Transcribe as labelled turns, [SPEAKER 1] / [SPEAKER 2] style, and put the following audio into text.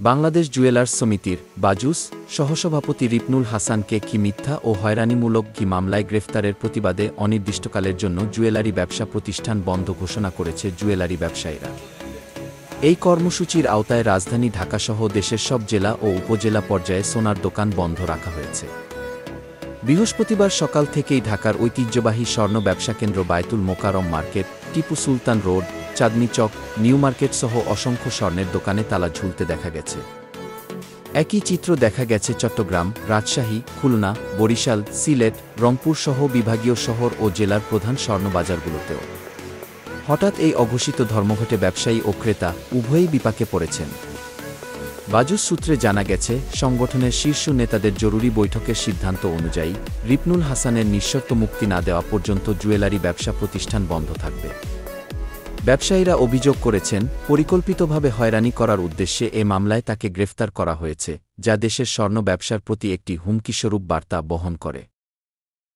[SPEAKER 1] Bangladesh jewellers সমিতির বাজুস সহসভাপতি রিপনুল হাসানকে কি মিথ্যা ও হয়রানিমূলক কি মামলায় গ্রেফতারের প্রতিবাদে অনির্দিষ্টকালের জন্য জুয়েলারি ব্যবসা প্রতিষ্ঠান বন্ধ ঘোষণা করেছে জুয়েলারি ব্যবসায়ীরা। এই কর্মসূচির আওতায় রাজধানী ঢাকাসহ দেশের সব জেলা ও উপজেলা পর্যায়ে সোনার দোকান বন্ধ রাখা হয়েছে। বৃহস্পতিবার সকাল থেকেই ঢাকার ঐতিহ্যবাহী স্বর্ণ ব্যবসাকেন্দ্র বায়তুল মোকাররম মার্কেট, টিপু সুলতান রোড, চাঁদনী চক, নিউ মার্কেট সহ অসংখ্য স্বর্ণের দোকানে তালা ঝুলতে দেখা গেছে। একই চিত্র দেখা গেছে চট্টগ্রাম, রাজশাহী, খুলনা, বরিশাল, সিলেট, রংপুর সহ বিভাগীয় শহর ও জেলার প্রধান স্বর্ণবাজারগুলোতেও। হঠাৎ এই অঘোষিত ধর্মঘটে ব্যবসায়ী ও ক্রেতা উভয়ই বিপাকে পড়েছেন। বাজুস সূত্রে জানা গেছে, সংগঠনের শীর্ষ নেতাদের জরুরি বৈঠকের সিদ্ধান্ত অনুযায়ী রিপনুল হাসানের নিঃশর্ত মুক্তি না দেওয়া পর্যন্ত জুয়েলারি ব্যবসা প্রতিষ্ঠান বন্ধ থাকবে। ব্যবসায়ীরা অভিযোগ করেছেন, পরিকল্পিতভাবে হয়রানি করার উদ্দেশ্যে এ মামলায় তাকে গ্রেফতার করা হয়েছে, যা দেশের স্বর্ণ ব্যবসার প্রতি একটি হুমকিস্বরূপ বার্তা বহন করে।